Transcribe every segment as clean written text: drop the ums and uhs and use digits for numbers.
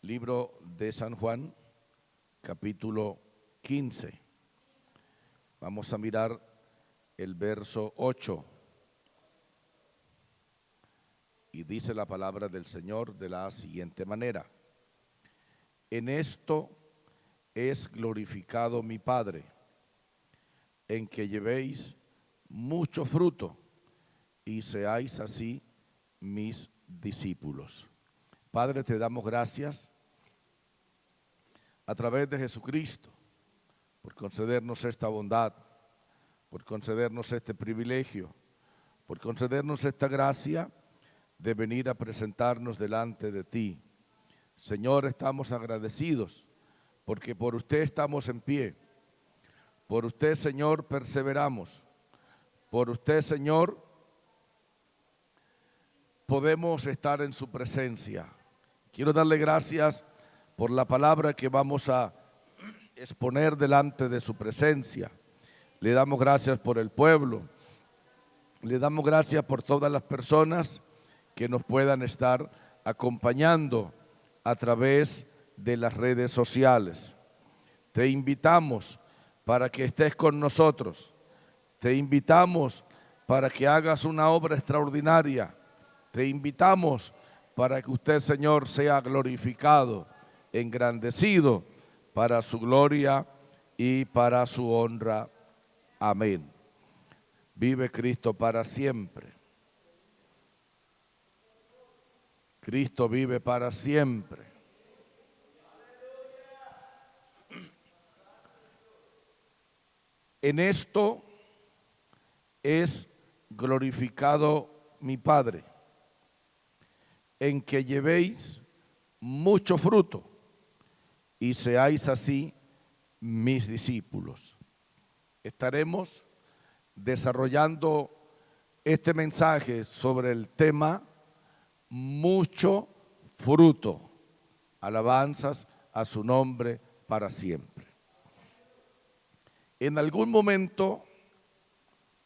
Libro de San Juan, capítulo 15. Vamos a mirar el verso 8. Y dice la palabra del Señor de la siguiente manera: en esto es glorificado mi Padre, en que llevéis mucho fruto y seáis así mis discípulos. Padre, te damos gracias a través de Jesucristo por concedernos esta bondad, por concedernos este privilegio, por concedernos esta gracia de venir a presentarnos delante de ti. Señor, estamos agradecidos porque por usted estamos en pie, por usted, Señor, perseveramos, por usted, Señor, podemos estar en su presencia. Quiero darle gracias por la palabra que vamos a exponer delante de su presencia. Le damos gracias por el pueblo, le damos gracias por todas las personas que nos puedan estar acompañando a través de las redes sociales. Te invitamos para que estés con nosotros, te invitamos para que hagas una obra extraordinaria, te invitamos para que usted, Señor, sea glorificado, engrandecido para su gloria y para su honra. Amén. Vive Cristo para siempre. Cristo vive para siempre. En esto es glorificado mi Padre, en que llevéis mucho fruto y seáis así mis discípulos. Estaremos desarrollando este mensaje sobre el tema mucho fruto. Alabanzas a su nombre para siempre. En algún momento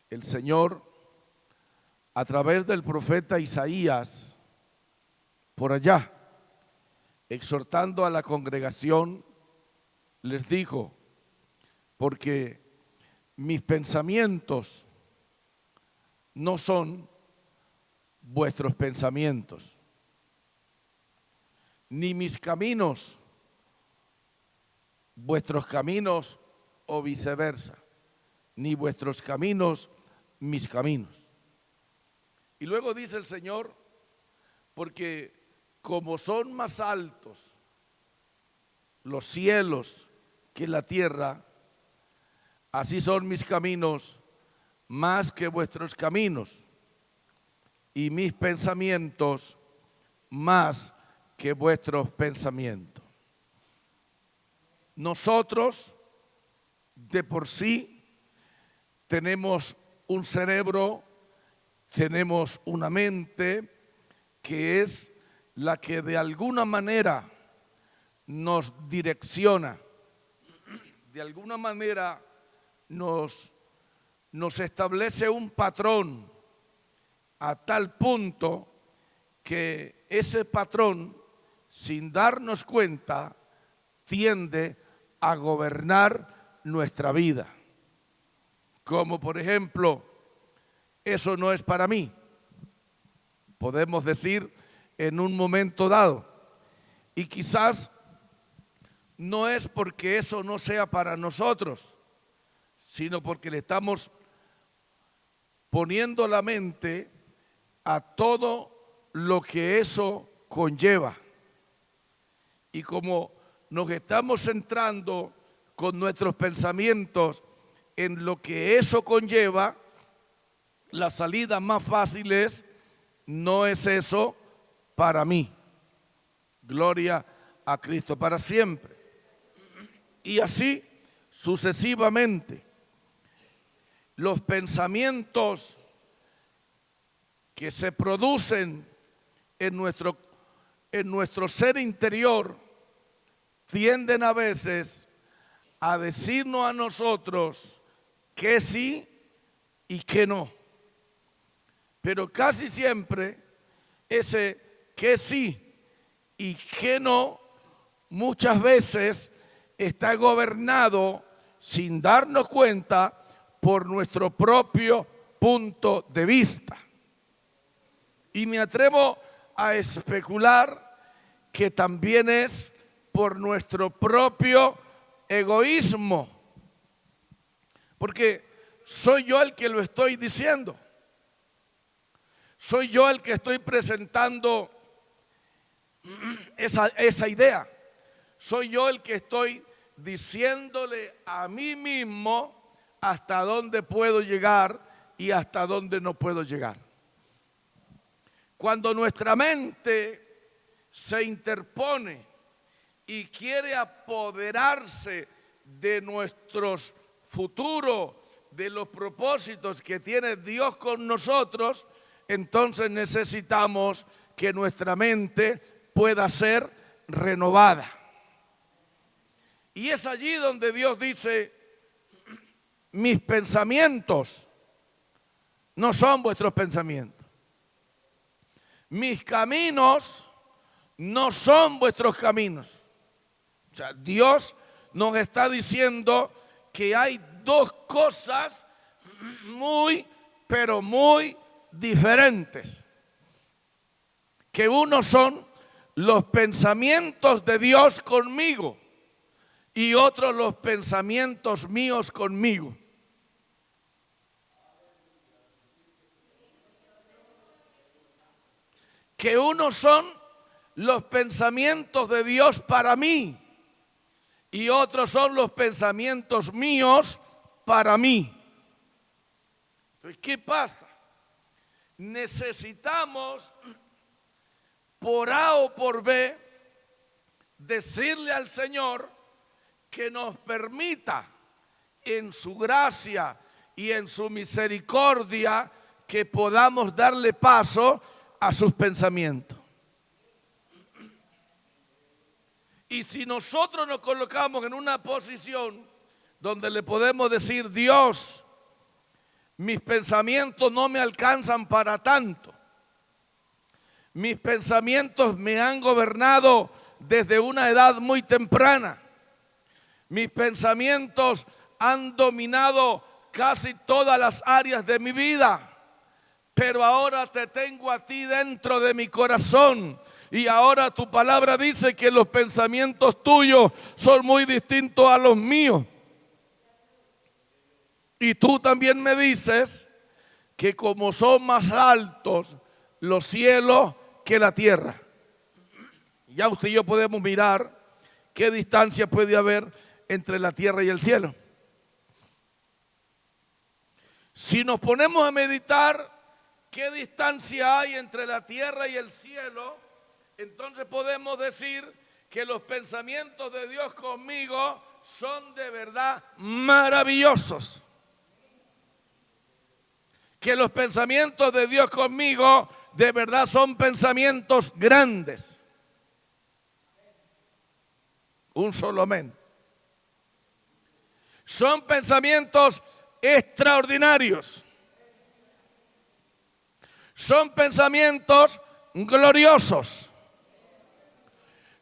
el Señor, a través del profeta Isaías, por allá, exhortando a la congregación, les dijo: porque mis pensamientos no son vuestros pensamientos, ni mis caminos vuestros caminos, o viceversa, ni vuestros caminos mis caminos. Y luego dice el Señor: porque como son más altos los cielos que la tierra, así son mis caminos más que vuestros caminos, y mis pensamientos más que vuestros pensamientos. Nosotros de por sí tenemos un cerebro, tenemos una mente que es la que de alguna manera nos direcciona, de alguna manera nos establece un patrón, a tal punto que ese patrón, sin darnos cuenta, tiende a gobernar nuestra vida. Como por ejemplo, eso no es para mí, podemos decir en un momento dado, y quizás no es porque eso no sea para nosotros, sino porque le estamos poniendo la mente a todo lo que eso conlleva. Y como nos estamos centrando con nuestros pensamientos en lo que eso conlleva, la salida más fácil es: no es eso para mí. Gloria a Cristo para siempre. Y así sucesivamente. Los pensamientos que se producen en nuestro ser interior tienden a veces a decirnos a nosotros que sí y que no. Pero casi siempre ese que sí y que no muchas veces está gobernado sin darnos cuenta por nuestro propio punto de vista. Y me atrevo a especular que también es por nuestro propio egoísmo. Porque soy yo el que lo estoy diciendo. Soy yo el que estoy presentando esa idea. Soy yo el que estoy diciéndole a mí mismo hasta dónde puedo llegar y hasta dónde no puedo llegar. Cuando nuestra mente se interpone y quiere apoderarse de nuestros futuros, de los propósitos que tiene Dios con nosotros, entonces necesitamos que nuestra mente pueda ser renovada. Y es allí donde Dios dice: mis pensamientos no son vuestros pensamientos. Mis caminos no son vuestros caminos. O sea, Dios nos está diciendo que hay dos cosas muy, pero muy diferentes. Que uno son los pensamientos de Dios conmigo y otro los pensamientos míos conmigo. Que unos son los pensamientos de Dios para mí y otros son los pensamientos míos para mí. Entonces, ¿qué pasa? Necesitamos por A o por B decirle al Señor que nos permita en su gracia y en su misericordia que podamos darle paso a sus pensamientos. Y si nosotros nos colocamos en una posición donde le podemos decir: Dios, mis pensamientos no me alcanzan para tanto. Mis pensamientos me han gobernado desde una edad muy temprana. Mis pensamientos han dominado casi todas las áreas de mi vida. Pero ahora te tengo a ti dentro de mi corazón. Y ahora tu palabra dice que los pensamientos tuyos son muy distintos a los míos. Y tú también me dices que como son más altos los cielos que la tierra. Ya usted y yo podemos mirar qué distancia puede haber entre la tierra y el cielo. Si nos ponemos a meditar qué distancia hay entre la tierra y el cielo, entonces podemos decir que los pensamientos de Dios conmigo son de verdad maravillosos. Que los pensamientos de Dios conmigo de verdad son pensamientos grandes. Un solo amén. Son pensamientos extraordinarios. Son pensamientos gloriosos.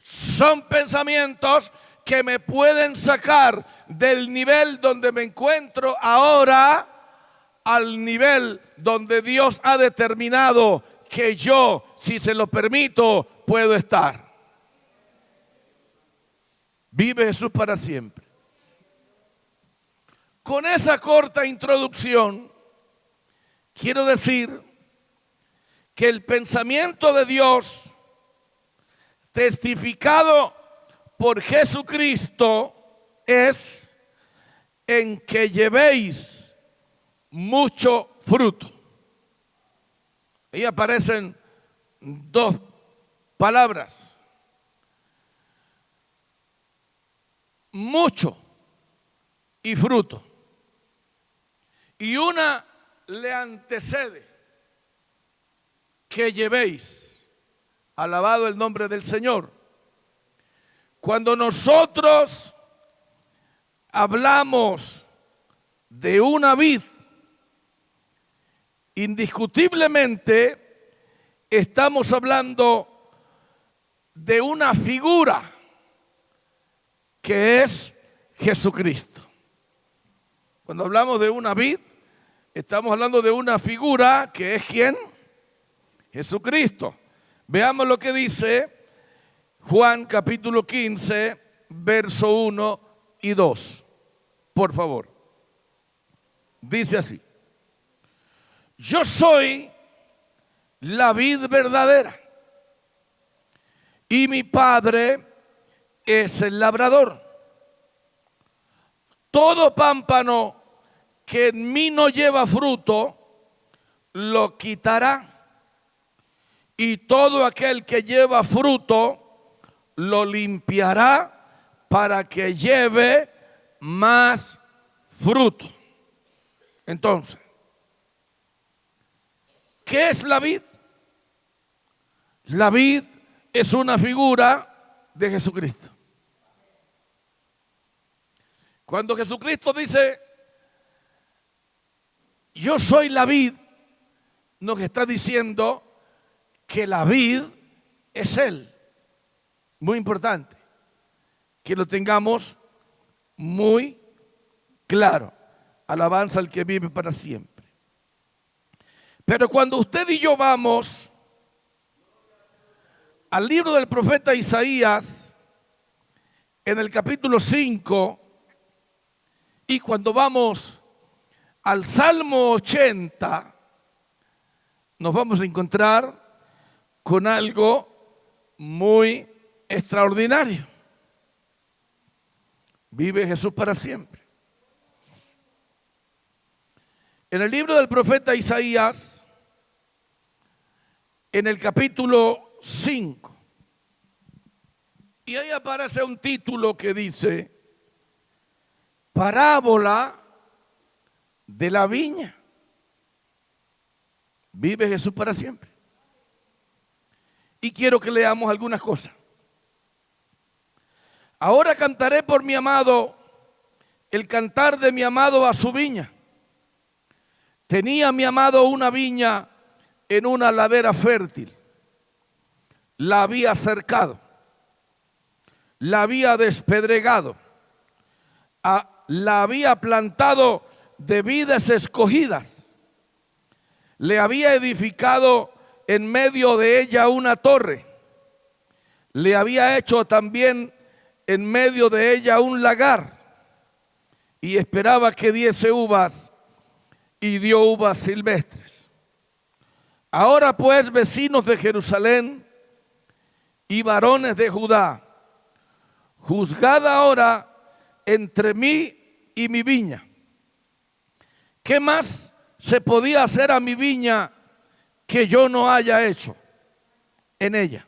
Son pensamientos que me pueden sacar del nivel donde me encuentro ahora al nivel donde Dios ha determinado que yo, si se lo permito, puedo estar. Vive Jesús para siempre. Con esa corta introducción, quiero decir que el pensamiento de Dios, testificado por Jesucristo, es en que llevéis mucho fruto. Ahí aparecen dos palabras: mucho y fruto. Y una le antecede: que llevéis. Alabado el nombre del Señor. Cuando nosotros hablamos de una vid, indiscutiblemente estamos hablando de una figura que es Jesucristo. Cuando hablamos de una vid, estamos hablando de una figura que es ¿quién? Jesucristo. Veamos lo que dice Juan capítulo 15, verso 1 y 2. Por favor. Dice así: yo soy la vid verdadera y mi Padre es el labrador. Todo pámpano que en mí no lleva fruto, lo quitará. Y todo aquel que lleva fruto, lo limpiará para que lleve más fruto. Entonces, ¿qué es la vid? La vid es una figura de Jesucristo. Cuando Jesucristo dice, yo soy la vid, nos está diciendo que la vid es Él. Muy importante que lo tengamos muy claro. Alabanza al que vive para siempre. Pero cuando usted y yo vamos al libro del profeta Isaías, en el capítulo 5, y cuando vamos al Salmo 80, nos vamos a encontrar con algo muy extraordinario. Vive Jesús para siempre. En el libro del profeta Isaías, en el capítulo 5, y ahí aparece un título que dice, parábola de la viña. Vive Jesús para siempre. Y quiero que leamos algunas cosas. Ahora cantaré por mi amado, el cantar de mi amado a su viña. Tenía mi amado una viña en una ladera fértil. La había cercado, la había despedregado, la había plantado de vides escogidas. Le había edificado en medio de ella una torre. Le había hecho también en medio de ella un lagar. Y esperaba que diese uvas, y dio uvas silvestres. Ahora pues, vecinos de Jerusalén y varones de Judá, juzgad ahora entre mí y mi viña. ¿Qué más se podía hacer a mi viña que yo no haya hecho en ella?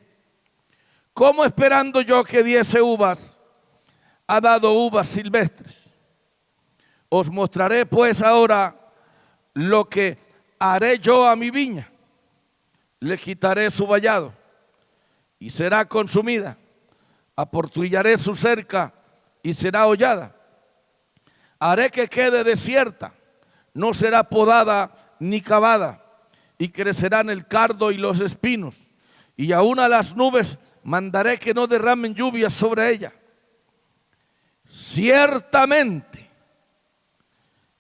¿Cómo esperando yo que diese uvas, ha dado uvas silvestres? Os mostraré pues ahora lo que haré yo a mi viña. Le quitaré su vallado y será consumida. Aportillaré su cerca y será hollada. Haré que quede desierta, no será podada ni cavada, y crecerán el cardo y los espinos, y aún a las nubes mandaré que no derramen lluvias sobre ella. Ciertamente,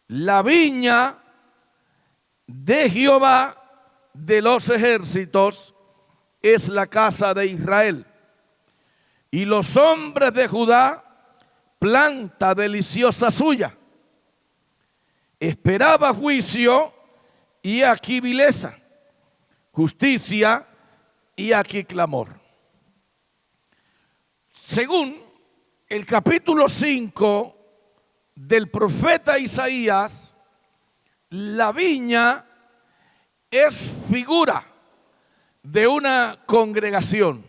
la viña de Jehová de los ejércitos es la casa de Israel, y los hombres de Judá planta deliciosa suya. Esperaba juicio y aquí vileza, justicia y aquí clamor. Según el capítulo 5 del profeta Isaías, la viña es figura de una congregación.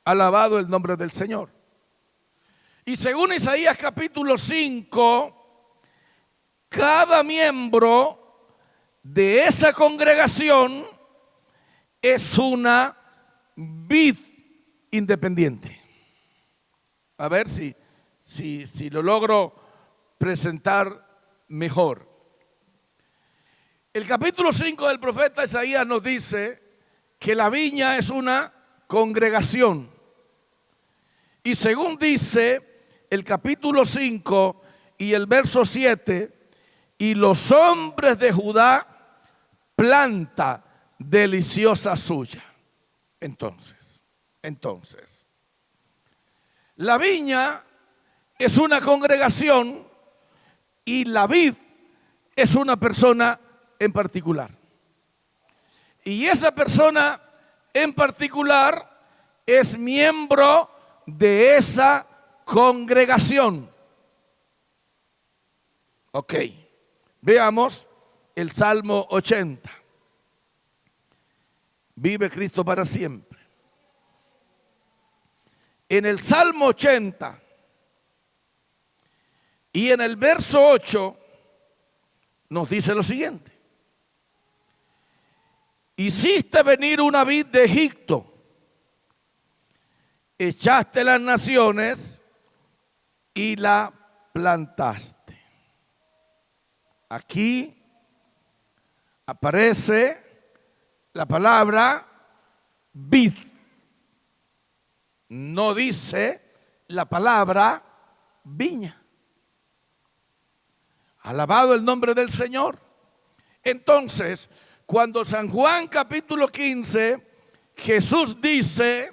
Alabado el nombre del Señor. Y según Isaías capítulo 5, cada miembro de esa congregación es una vid independiente. A ver si lo logro presentar mejor. El capítulo 5 del profeta Isaías nos dice que la viña es una congregación Y según dice el capítulo 5 y el verso 7, y los hombres de Judá, planta deliciosa suya. Entonces, la viña es una congregación y la vid es una persona en particular. Y esa persona en particular es miembro de esa congregación. Ok, veamos el Salmo 80. Vive Cristo para siempre. En el Salmo 80 y en el verso 8 nos dice lo siguiente: hiciste venir una vid de Egipto, echaste las naciones y la plantaste. Aquí aparece la palabra vid. No dice la palabra viña. Alabado el nombre del Señor. Entonces, cuando San Juan capítulo 15, Jesús dice: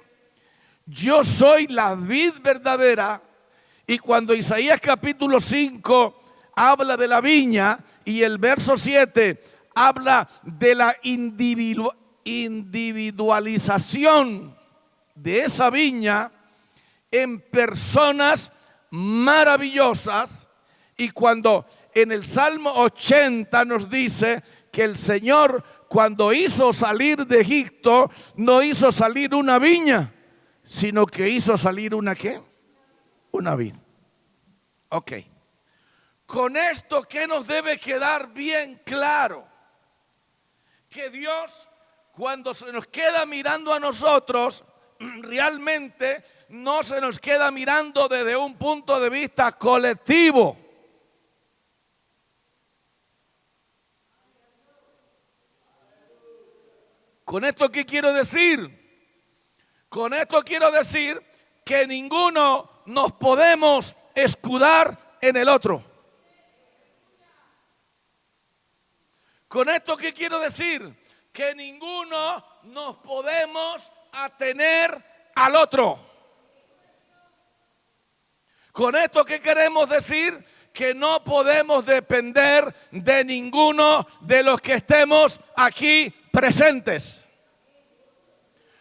yo soy la vid verdadera, y cuando Isaías capítulo 5 habla de la viña y el verso 7 habla de la individualización de esa viña en personas maravillosas, y cuando en el Salmo 80 nos dice que el Señor, cuando hizo salir de Egipto, no hizo salir una viña, sino que hizo salir una ¿qué? Una vid. Ok. Con esto, ¿qué nos debe quedar bien claro? Que Dios, cuando se nos queda mirando a nosotros, realmente no se nos queda mirando desde un punto de vista colectivo. ¿Con esto qué quiero decir? Con esto quiero decir que ninguno nos podemos escudar en el otro. ¿Con esto qué quiero decir? Que ninguno nos podemos atener al otro. ¿Con esto qué queremos decir? Que no podemos depender de ninguno de los que estemos aquí presentes.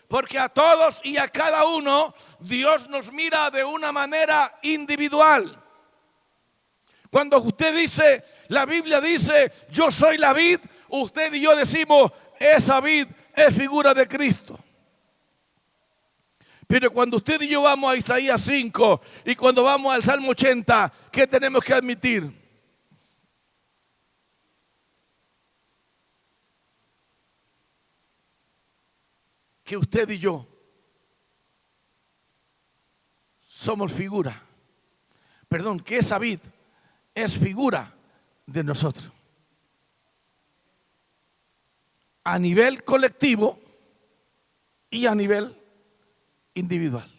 Porque a todos y a cada uno Dios nos mira de una manera individual. Cuando usted dice, la Biblia dice, yo soy la vid, usted y yo decimos, esa vid es figura de Cristo. Pero cuando usted y yo vamos a Isaías 5 y cuando vamos al Salmo 80, ¿qué tenemos que admitir? Que usted y yo somos figura. Perdón, que esa vid es figura de nosotros. A nivel colectivo y a nivel individual.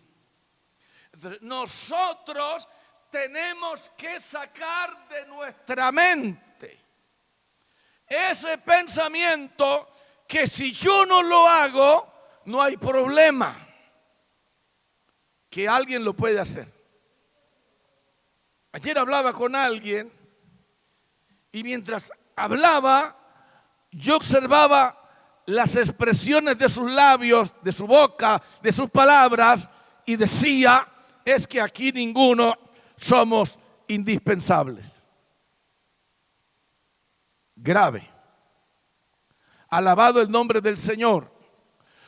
Entonces, nosotros tenemos que sacar de nuestra mente ese pensamiento que si yo no lo hago, no hay problema, que alguien lo puede hacer. Ayer hablaba con alguien y mientras hablaba, yo observaba las expresiones de sus labios, de su boca, de sus palabras, y decía, es que aquí ninguno somos indispensables. Grave. Alabado el nombre del Señor.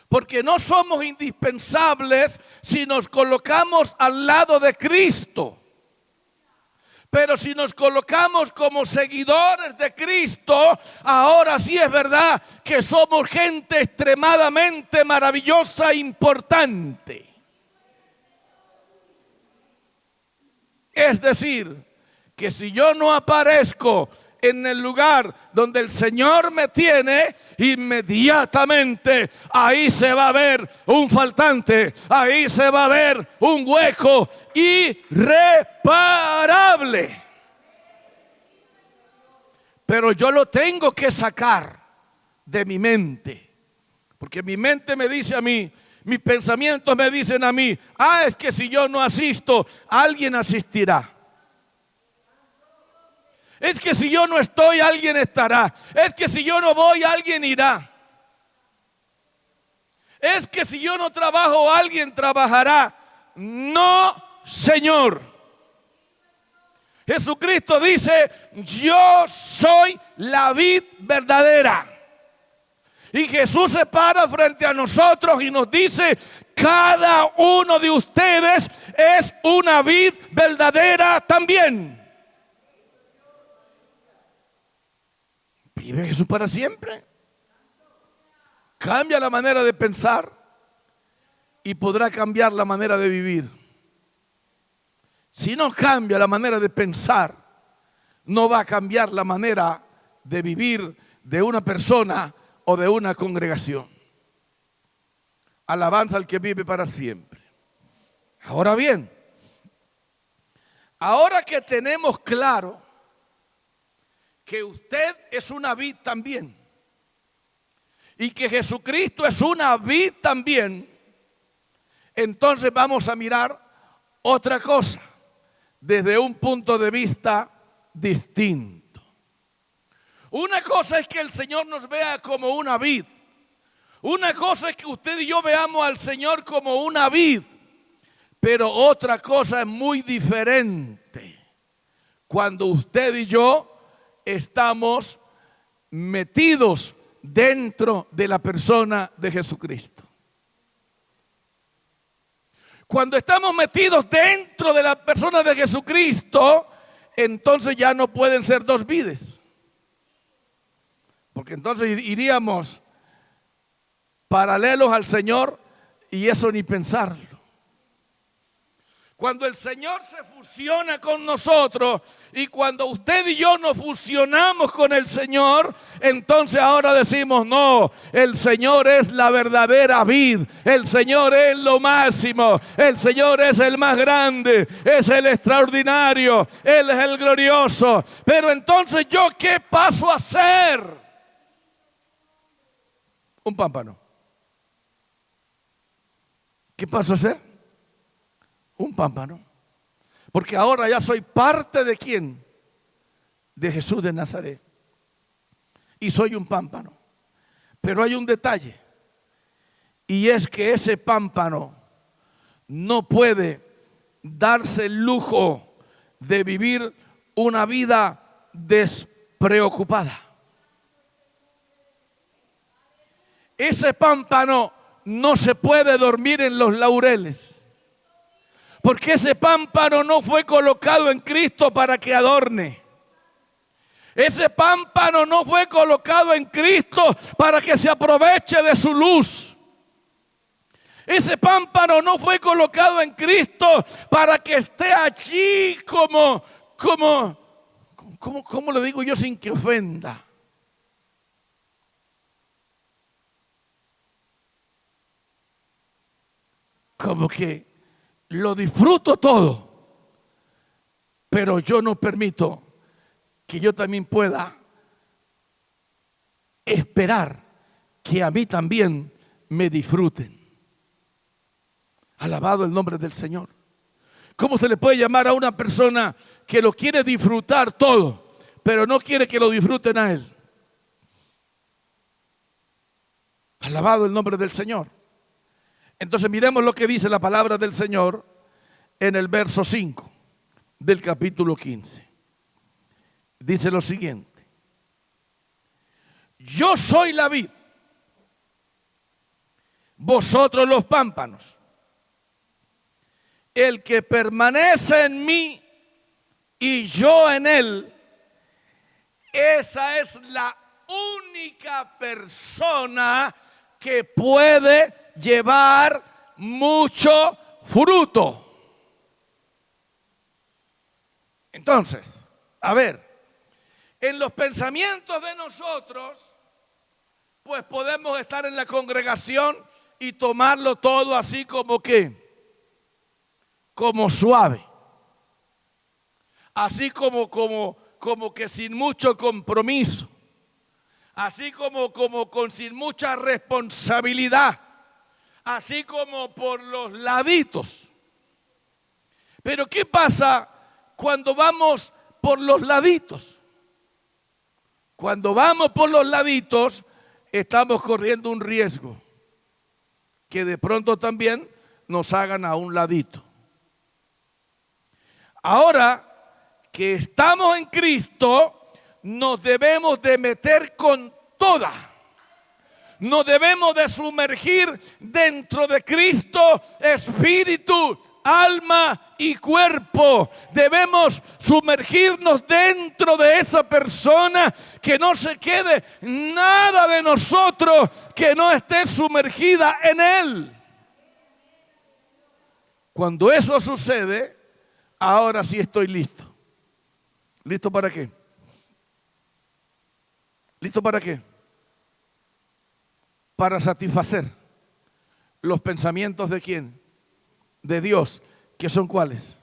Porque no somos indispensables si nos colocamos al lado de Cristo. Pero si nos colocamos como seguidores de Cristo, ahora sí es verdad que somos gente extremadamente maravillosa e importante. Es decir, que si yo no aparezco en el lugar donde el Señor me tiene, inmediatamente ahí se va a ver un faltante, ahí se va a ver un hueco irreparable. Pero yo lo tengo que sacar de mi mente, porque mi mente me dice a mí, mis pensamientos me dicen a mí, es que si yo no asisto, alguien asistirá. Es que si yo no estoy, alguien estará. Es que si yo no voy, alguien irá. Es que si yo no trabajo, alguien trabajará. No, Señor. Jesucristo dice, yo soy la vid verdadera. Y Jesús se para frente a nosotros y nos dice, cada uno de ustedes es una vid verdadera también. Vive Jesús para siempre. Cambia la manera de pensar y podrá cambiar la manera de vivir. Si no cambia la manera de pensar, no va a cambiar la manera de vivir de una persona o de una congregación. Alabanza al que vive para siempre. Ahora bien, ahora que tenemos claro que usted es una vid también y que Jesucristo es una vid también, entonces vamos a mirar otra cosa desde un punto de vista distinto. Una cosa es que el Señor nos vea como una vid. Una cosa es que usted y yo veamos al Señor como una vid. Pero otra cosa es muy diferente cuando usted y yo estamos metidos dentro de la persona de Jesucristo. Cuando estamos metidos dentro de la persona de Jesucristo, entonces ya no pueden ser dos vides. Porque entonces iríamos paralelos al Señor y eso ni pensarlo. Cuando el Señor se fusiona con nosotros y cuando usted y yo nos fusionamos con el Señor, entonces ahora decimos, no, el Señor es la verdadera vid, el Señor es lo máximo, el Señor es el más grande, es el extraordinario, Él es el glorioso. Pero entonces yo, ¿qué paso a hacer? Un pámpano. ¿Qué paso a hacer? Un pámpano. Porque ahora ya soy parte de ¿quién? De Jesús de Nazaret. Y soy un pámpano. Pero hay un detalle. Y es que ese pámpano no puede darse el lujo de vivir una vida despreocupada. Ese pámpano no se puede dormir en los laureles. Porque ese pámpano no fue colocado en Cristo para que adorne. Ese pámpano no fue colocado en Cristo para que se aproveche de su luz. Ese pámpano no fue colocado en Cristo para que esté allí ¿cómo le digo yo sin que ofenda? Como que lo disfruto todo, pero yo no permito que yo también pueda esperar que a mí también me disfruten. Alabado el nombre del Señor. ¿Cómo se le puede llamar a una persona que lo quiere disfrutar todo, pero no quiere que lo disfruten a él? Alabado el nombre del Señor. Entonces miremos lo que dice la palabra del Señor en el verso 5 del capítulo 15. Dice lo siguiente: yo soy la vid, vosotros los pámpanos. El que permanece en mí y yo en él, esa es la única persona que puede llevar mucho fruto. Entonces, a ver, en los pensamientos de nosotros, pues podemos estar en la congregación y tomarlo todo así como como suave, así como que sin mucho compromiso, así como sin mucha responsabilidad, así como por los laditos. Pero ¿qué pasa cuando vamos por los laditos? Cuando vamos por los laditos, estamos corriendo un riesgo que de pronto también nos hagan a un ladito. Ahora que estamos en Cristo, nos debemos de meter con toda. Nos debemos de sumergir dentro de Cristo, espíritu, alma y cuerpo. Debemos sumergirnos dentro de esa persona, que no se quede nada de nosotros que no esté sumergida en Él. Cuando eso sucede, ahora sí estoy listo. ¿Listo para qué? ¿Listo para qué? Para satisfacer los pensamientos de ¿quién? De Dios, que son ¿cuáles?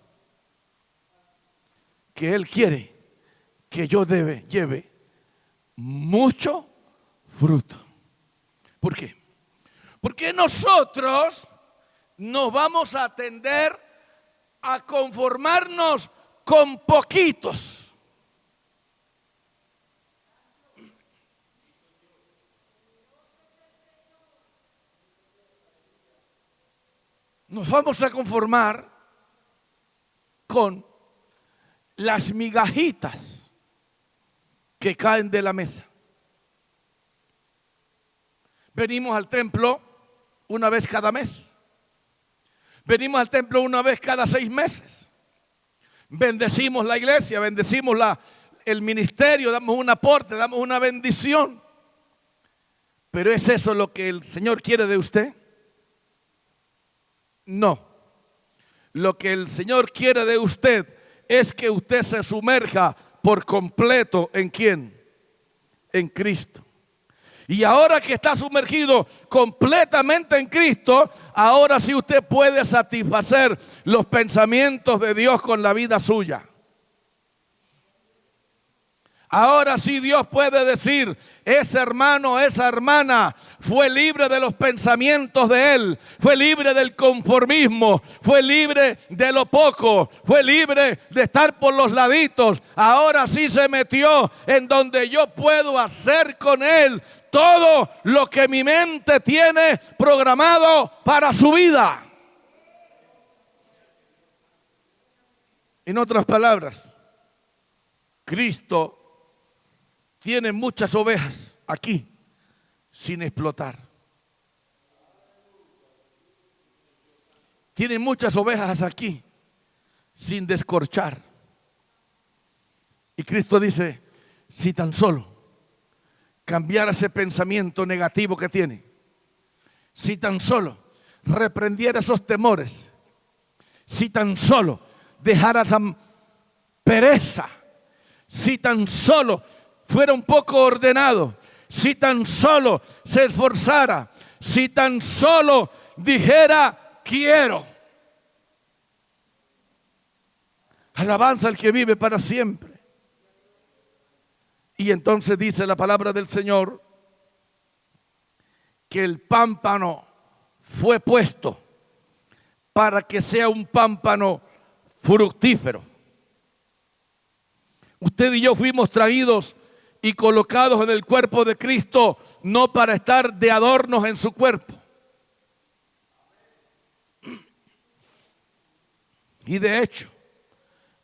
Que Él quiere que yo lleve mucho fruto. ¿Por qué? Porque nosotros nos vamos a tender a conformarnos con poquitos. Nos vamos a conformar con las migajitas que caen de la mesa. Venimos al templo una vez cada mes. Venimos al templo una vez cada 6 meses. Bendecimos la iglesia, bendecimos el ministerio, damos un aporte, damos una bendición. ¿Pero es eso lo que el Señor quiere de usted? No. Lo que el Señor quiere de usted es que usted se sumerja por completo ¿en quién? En Cristo. Y ahora que está sumergido completamente en Cristo, ahora sí usted puede satisfacer los pensamientos de Dios con la vida suya. Ahora sí Dios puede decir, ese hermano, esa hermana fue libre de los pensamientos de él, fue libre del conformismo, fue libre de lo poco, fue libre de estar por los laditos. Ahora sí se metió en donde yo puedo hacer con él todo lo que mi mente tiene programado para su vida. En otras palabras, Cristo tiene muchas ovejas aquí sin explotar. Tiene muchas ovejas aquí sin descorchar. Y Cristo dice, si tan solo cambiara ese pensamiento negativo que tiene, si tan solo reprendiera esos temores, si tan solo dejara esa pereza, si tan solo fuera un poco ordenado, si tan solo se esforzara, si tan solo dijera quiero. Alabanza al que vive para siempre. Y entonces dice la palabra del Señor que el pámpano fue puesto para que sea un pámpano fructífero. Usted y yo fuimos traídos y colocados en el cuerpo de Cristo, no para estar de adornos en su cuerpo. Y de hecho,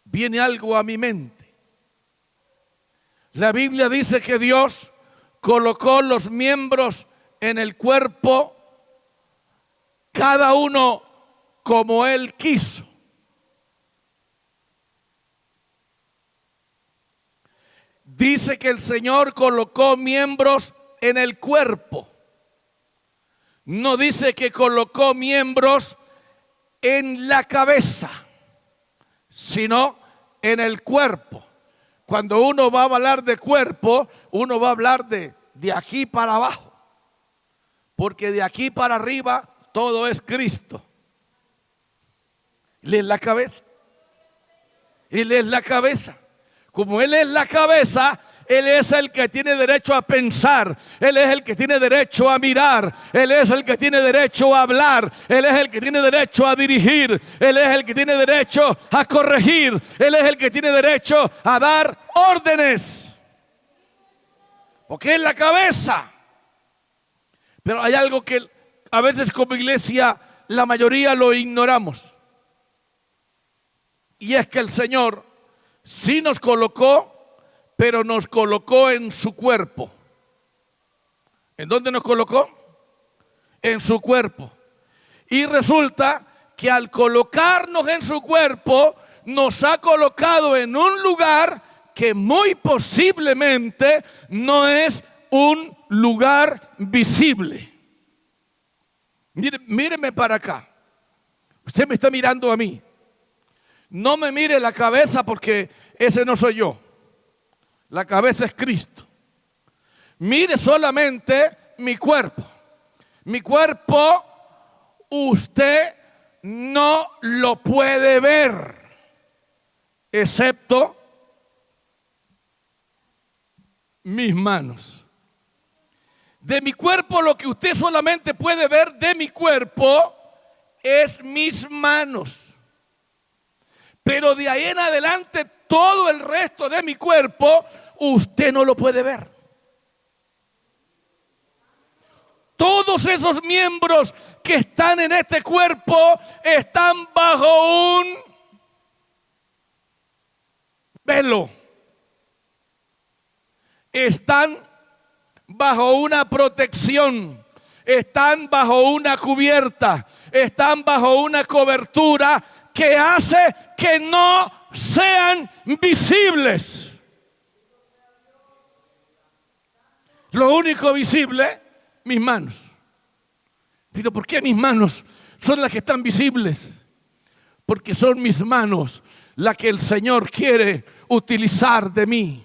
viene algo a mi mente. La Biblia dice que Dios colocó los miembros en el cuerpo, cada uno como Él quiso. Dice que el Señor colocó miembros en el cuerpo. No dice que colocó miembros en la cabeza, sino en el cuerpo. Cuando uno va a hablar de cuerpo, uno va a hablar de aquí para abajo. Porque de aquí para arriba todo es Cristo. Él es la cabeza. Él es la cabeza. Como Él es la cabeza, Él es el que tiene derecho a pensar. Él es el que tiene derecho a mirar. Él es el que tiene derecho a hablar. Él es el que tiene derecho a dirigir. Él es el que tiene derecho a corregir. Él es el que tiene derecho a dar órdenes. Porque es la cabeza. Pero hay algo que a veces como iglesia la mayoría lo ignoramos. Y es que el Señor sí nos colocó, pero nos colocó en su cuerpo. ¿En dónde nos colocó? En su cuerpo. Y resulta que al colocarnos en su cuerpo, nos ha colocado en un lugar que muy posiblemente no es un lugar visible. Míreme para acá. Usted me está mirando a mí. No me mire la cabeza porque ese no soy yo. La cabeza es Cristo. Mire solamente mi cuerpo. Mi cuerpo usted no lo puede ver, excepto mis manos. De mi cuerpo lo que usted solamente puede ver de mi cuerpo es mis manos. Pero de ahí en adelante todo el resto de mi cuerpo usted no lo puede ver. Todos esos miembros que están en este cuerpo están bajo un velo. Están bajo una protección. Están bajo una cubierta. Están bajo una cobertura que hace que no sean visibles. Lo único visible, mis manos. Pero ¿por qué mis manos son las que están visibles? Porque son mis manos las que el Señor quiere utilizar de mí.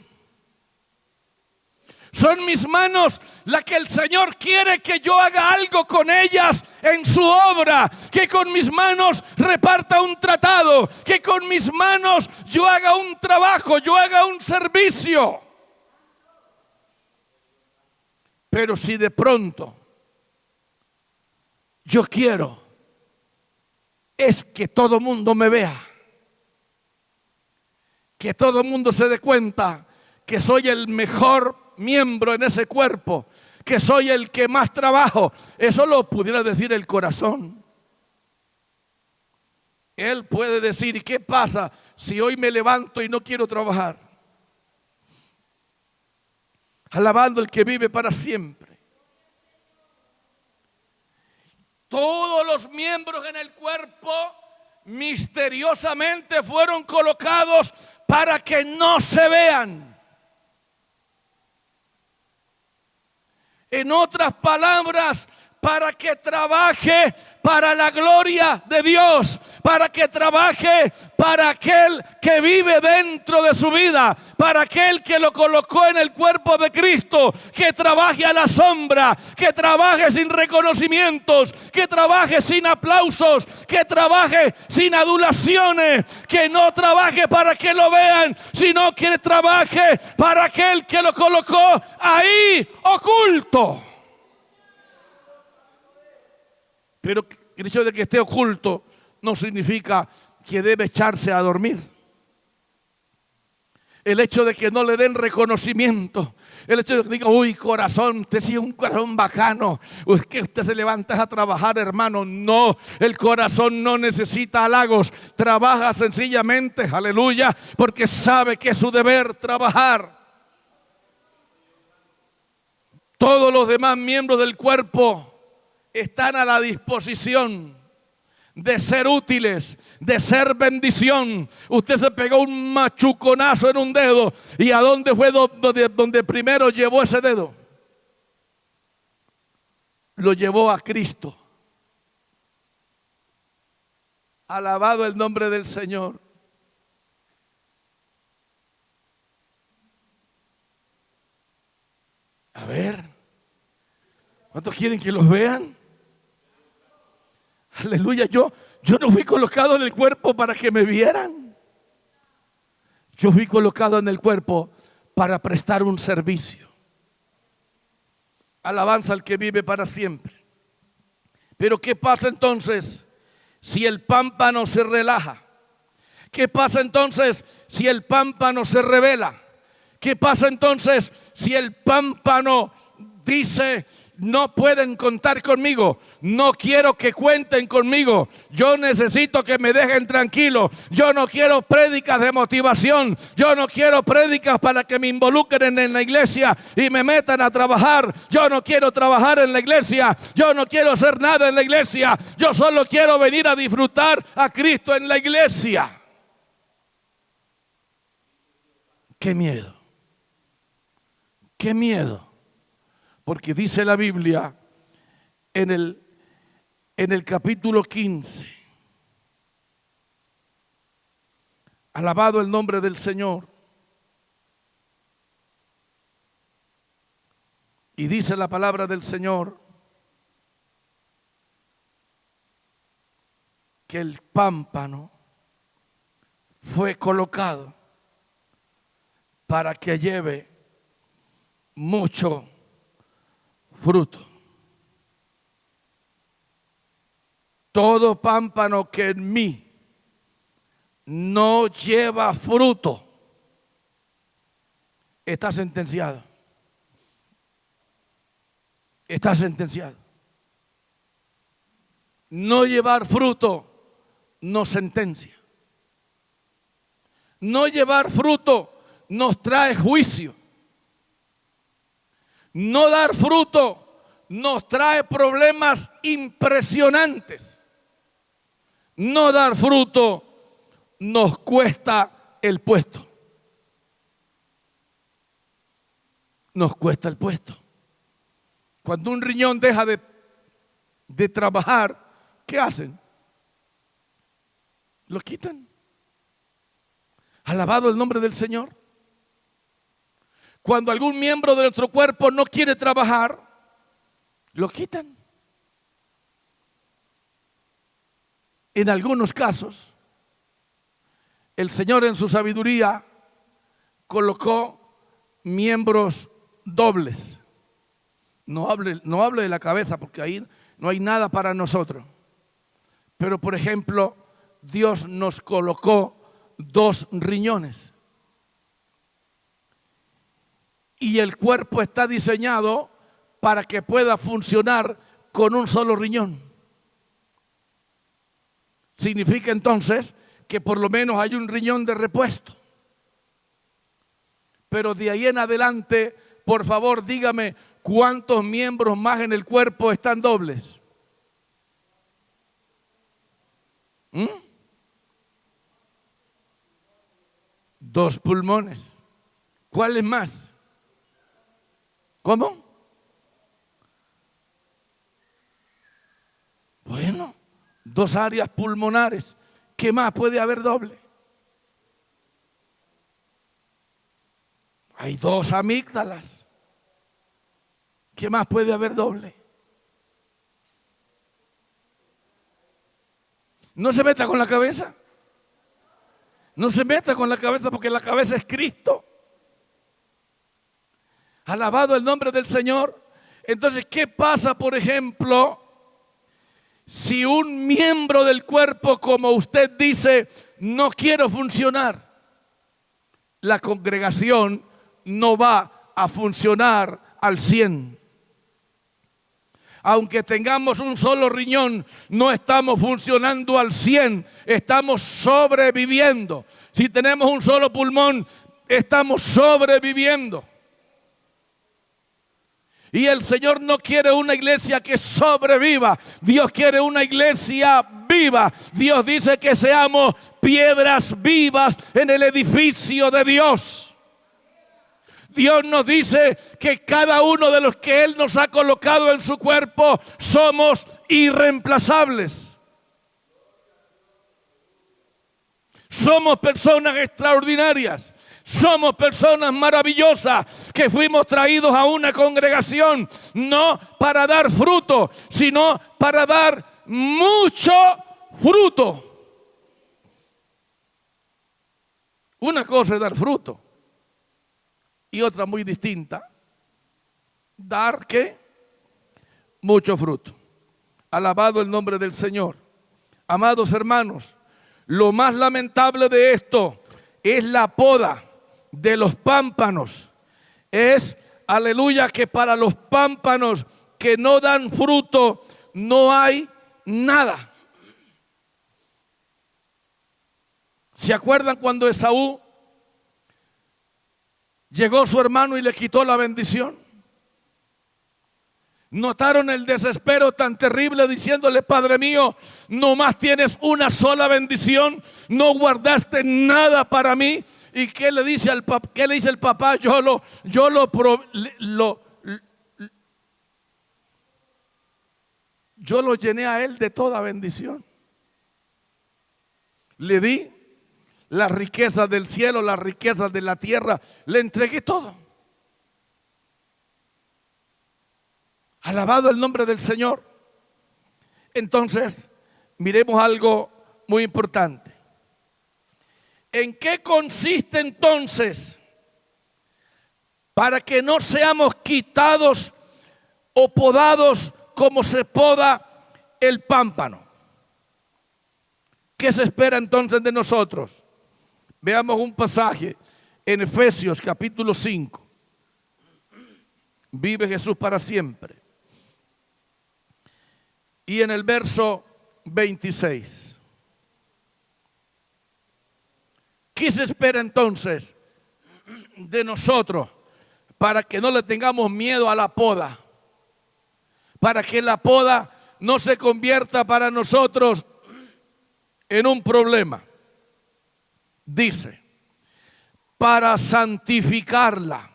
Son mis manos las que el Señor quiere que yo haga algo con ellas en su obra. Que con mis manos reparta un tratado. Que con mis manos yo haga un trabajo, yo haga un servicio. Pero si de pronto yo quiero es que todo mundo me vea. Que todo mundo se dé cuenta que soy el mejor miembro en ese cuerpo, que soy el que más trabajo. Eso lo pudiera decir el corazón. Él puede decir, ¿y qué pasa si hoy me levanto y no quiero trabajar? Alabando al que vive para siempre. Todos los miembros en el cuerpo misteriosamente fueron colocados para que no se vean. En otras palabras, para que trabaje para la gloria de Dios, para que trabaje para aquel que vive dentro de su vida, para aquel que lo colocó en el cuerpo de Cristo, que trabaje a la sombra, que trabaje sin reconocimientos, que trabaje sin aplausos, que trabaje sin adulaciones, que no trabaje para que lo vean, sino que trabaje para aquel que lo colocó ahí oculto. Pero el hecho de que esté oculto no significa que debe echarse a dormir. El hecho de que no le den reconocimiento, el hecho de que diga, uy, corazón, usted sí es un corazón bacano, es que usted se levanta a trabajar, hermano. No, el corazón no necesita halagos, trabaja sencillamente, aleluya, porque sabe que es su deber trabajar. Todos los demás miembros del cuerpo están a la disposición de ser útiles, de ser bendición. Usted se pegó un machuconazo en un dedo. ¿Y a dónde fue donde primero llevó ese dedo? Lo llevó a Cristo. Alabado el nombre del Señor. ¿Cuántos quieren que los vean? Aleluya, yo no fui colocado en el cuerpo para que me vieran. Yo fui colocado en el cuerpo para prestar un servicio. Alabanza al que vive para siempre. Pero ¿qué pasa entonces si el pámpano se relaja? ¿Qué pasa entonces si el pámpano se revela? ¿Qué pasa entonces si el pámpano dice: no pueden contar conmigo, no quiero que cuenten conmigo, yo necesito que me dejen tranquilo, yo no quiero prédicas de motivación, yo no quiero prédicas para que me involucren en la iglesia y me metan a trabajar, yo no quiero trabajar en la iglesia, yo no quiero hacer nada en la iglesia, yo solo quiero venir a disfrutar a Cristo en la iglesia? ¡Qué miedo! ¡Qué miedo! Porque dice la Biblia en el capítulo 15, alabado el nombre del Señor, y dice la palabra del Señor que el pámpano fue colocado para que lleve mucho fruto. Todo pámpano que en mí no lleva fruto está sentenciado. Está sentenciado. No llevar fruto nos sentencia. No llevar fruto nos trae juicio. No dar fruto nos trae problemas impresionantes. No dar fruto nos cuesta el puesto. Nos cuesta el puesto. Cuando un riñón deja de trabajar, ¿qué hacen? Lo quitan. Alabado el nombre del Señor. Cuando algún miembro de nuestro cuerpo no quiere trabajar, lo quitan. En algunos casos, el Señor en su sabiduría colocó miembros dobles. No hable de la cabeza, porque ahí no hay nada para nosotros. Pero por ejemplo, Dios nos colocó 2 riñones. Y el cuerpo está diseñado para que pueda funcionar con un solo riñón. Significa entonces que por lo menos hay un riñón de repuesto. Pero de ahí en adelante, por favor, dígame, ¿cuántos miembros más en el cuerpo están dobles? 2 pulmones. ¿Cuáles más? ¿Cómo? Bueno, 2 áreas pulmonares. ¿Qué más puede haber doble? Hay 2 amígdalas. ¿Qué más puede haber doble? No se meta con la cabeza. No se meta con la cabeza, porque la cabeza es Cristo. Alabado el nombre del Señor. Entonces, ¿qué pasa, por ejemplo, si un miembro del cuerpo, como usted dice, no quiere funcionar? La congregación no va a funcionar al 100. Aunque tengamos un solo riñón, no estamos funcionando al 100, estamos sobreviviendo. Si tenemos un solo pulmón, estamos sobreviviendo. Y el Señor no quiere una iglesia que sobreviva. Dios quiere una iglesia viva. Dios dice que seamos piedras vivas en el edificio de Dios. Dios nos dice que cada uno de los que Él nos ha colocado en su cuerpo somos irreemplazables. Somos personas extraordinarias. Somos personas maravillosas que fuimos traídos a una congregación no para dar fruto, sino para dar mucho fruto. Una cosa es dar fruto y otra muy distinta, dar ¿qué? Mucho fruto. Alabado el nombre del Señor. Amados hermanos, lo más lamentable de esto es la poda de los pámpanos. Es, aleluya, que para los pámpanos que no dan fruto no hay nada. ¿Se acuerdan cuando Esaú llegó su hermano y le quitó la bendición? ¿Notaron el desespero tan terrible diciéndole: Padre mío, nomás tienes una sola bendición, no guardaste nada para mí? ¿Y qué le dice el papá? Yo lo llené a él de toda bendición. Le di las riquezas del cielo, las riquezas de la tierra, le entregué todo. Alabado el nombre del Señor. Entonces, miremos algo muy importante. ¿En qué consiste entonces, para que no seamos quitados o podados como se poda el pámpano? ¿Qué se espera entonces de nosotros? Veamos un pasaje en Efesios capítulo 5. Vive Jesús para siempre. Y en el verso 26. ¿Qué se espera entonces de nosotros para que no le tengamos miedo a la poda? Para que la poda no se convierta para nosotros en un problema. Dice, para santificarla,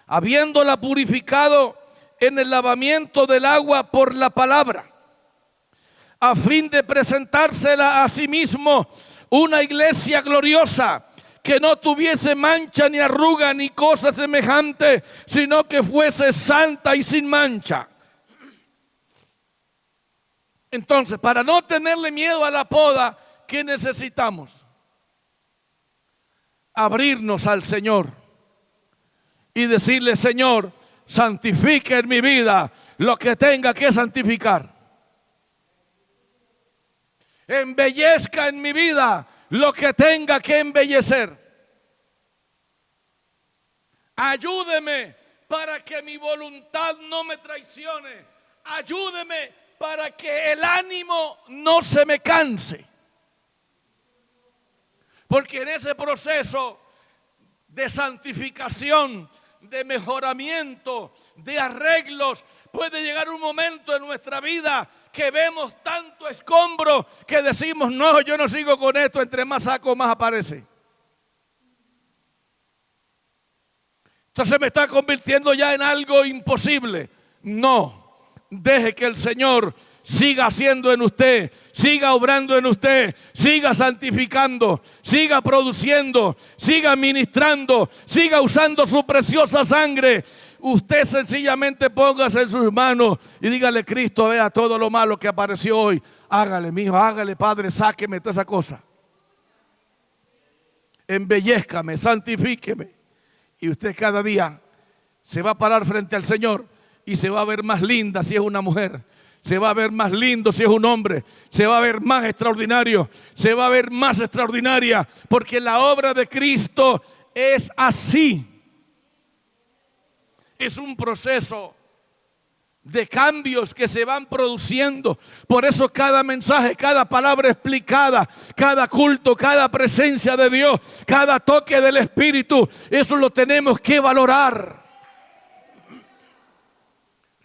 habiéndola purificado en el lavamiento del agua por la palabra, a fin de presentársela a sí mismo una iglesia gloriosa, que no tuviese mancha ni arruga ni cosa semejante, sino que fuese santa y sin mancha. Entonces, para no tenerle miedo a la poda, ¿qué necesitamos? Abrirnos al Señor y decirle: Señor, santifique en mi vida lo que tenga que santificar. Embellezca en mi vida lo que tenga que embellecer. Ayúdeme para que mi voluntad no me traicione. Ayúdeme para que el ánimo no se me canse. Porque en ese proceso de santificación, de mejoramiento, de arreglos, puede llegar un momento en nuestra vida que vemos tanto escombro que decimos: no, yo no sigo con esto, entre más saco más aparece. Entonces me está convirtiendo ya en algo imposible. No, deje que el Señor siga haciendo en usted, siga obrando en usted, siga santificando, siga produciendo, siga ministrando, siga usando su preciosa sangre. Usted sencillamente póngase en sus manos y dígale: Cristo, vea todo lo malo que apareció hoy. Hágale, mi hijo, hágale, Padre, sáqueme toda esa cosa. Embellezcame, santifíqueme. Y usted cada día se va a parar frente al Señor y se va a ver más linda si es una mujer. Se va a ver más lindo si es un hombre. Se va a ver más extraordinario. Se va a ver más extraordinaria. Porque la obra de Cristo es así. Es un proceso de cambios que se van produciendo. Por eso cada mensaje, cada palabra explicada, cada culto, cada presencia de Dios, cada toque del Espíritu, eso lo tenemos que valorar.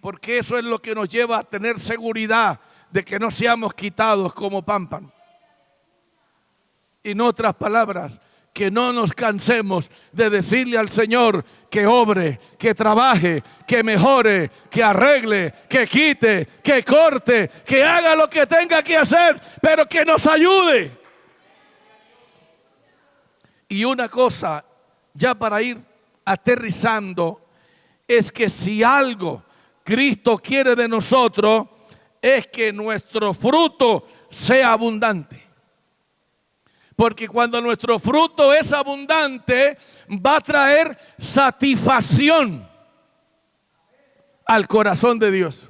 Porque eso es lo que nos lleva a tener seguridad de que no seamos quitados como pámpano. En otras palabras, que no nos cansemos de decirle al Señor que obre, que trabaje, que mejore, que arregle, que quite, que corte, que haga lo que tenga que hacer, pero que nos ayude. Y una cosa, ya para ir aterrizando, es que si algo Cristo quiere de nosotros, es que nuestro fruto sea abundante. Porque cuando nuestro fruto es abundante, va a traer satisfacción al corazón de Dios.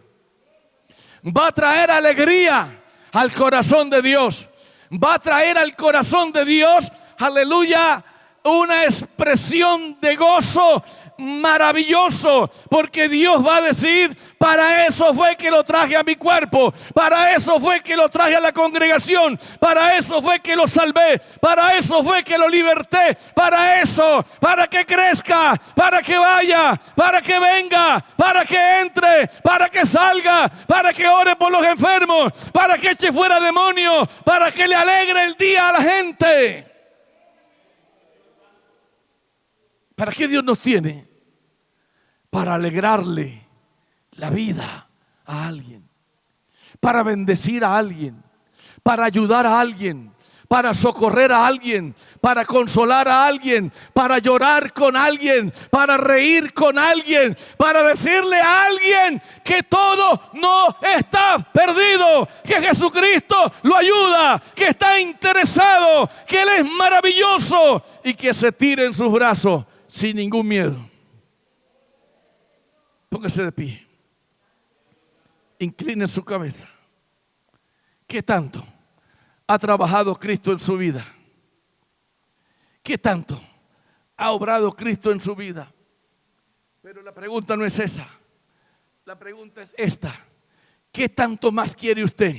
Va a traer alegría al corazón de Dios. Va a traer al corazón de Dios, aleluya, una expresión de gozo maravilloso, porque Dios va a decir: para eso fue que lo traje a mi cuerpo, para eso fue que lo traje a la congregación, para eso fue que lo salvé, para eso fue que lo liberté, para eso, para que crezca, para que vaya, para que venga, para que entre, para que salga, para que ore por los enfermos, para que eche fuera demonios, para que le alegre el día a la gente. ¿Para qué Dios nos tiene? Para alegrarle la vida a alguien, para bendecir a alguien, para ayudar a alguien, para socorrer a alguien, para consolar a alguien, para llorar con alguien, para reír con alguien, para decirle a alguien que todo no está perdido, que Jesucristo lo ayuda, que está interesado, que Él es maravilloso y que se tire en sus brazos sin ningún miedo. Póngase de pie. Incline su cabeza. ¿Qué tanto ha trabajado Cristo en su vida? ¿Qué tanto ha obrado Cristo en su vida? Pero la pregunta no es esa. La pregunta es esta: ¿qué tanto más quiere usted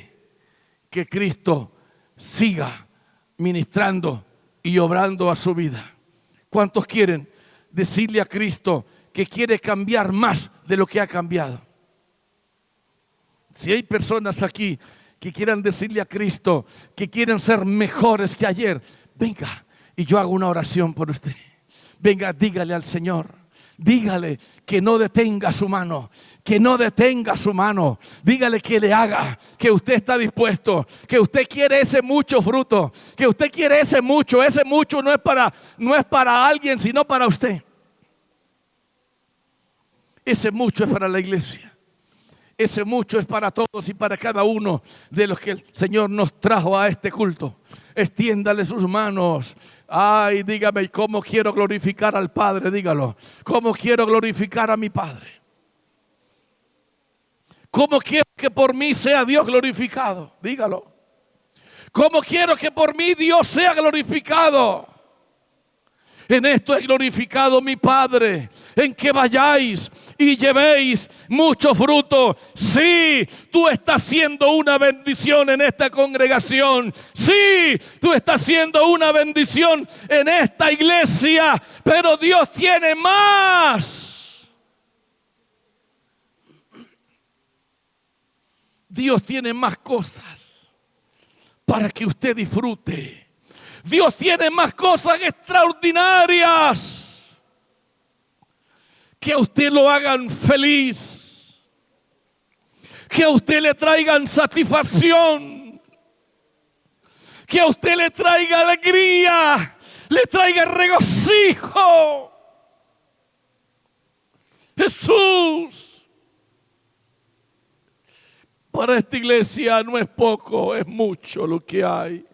que Cristo siga ministrando y obrando a su vida? ¿Cuántos quieren decirle a Cristo que quiere cambiar más de lo que ha cambiado? Si hay personas aquí que quieran decirle a Cristo que quieren ser mejores que ayer, venga y yo hago una oración por usted. Venga, dígale al Señor, dígale que no detenga su mano, que no detenga su mano. Dígale que le haga, que usted está dispuesto, que usted quiere ese mucho fruto, que usted quiere ese mucho no es para alguien, sino para usted. Ese mucho es para la iglesia. Ese mucho es para todos y para cada uno de los que el Señor nos trajo a este culto. Extiéndale sus manos. Ay, dígame, ¿cómo quiero glorificar al Padre? Dígalo. ¿Cómo quiero glorificar a mi Padre? ¿Cómo quiero que por mí sea Dios glorificado? Dígalo. ¿Cómo quiero que por mí Dios sea glorificado? En esto es glorificado mi Padre, en que vayáis y llevéis mucho fruto. Sí, tú estás siendo una bendición en esta congregación. Sí, tú estás siendo una bendición en esta iglesia. Pero Dios tiene más. Dios tiene más cosas para que usted disfrute. Dios tiene más cosas extraordinarias que a usted lo hagan feliz, que a usted le traigan satisfacción, que a usted le traiga alegría, le traiga regocijo. Jesús, para esta iglesia no es poco, es mucho lo que hay.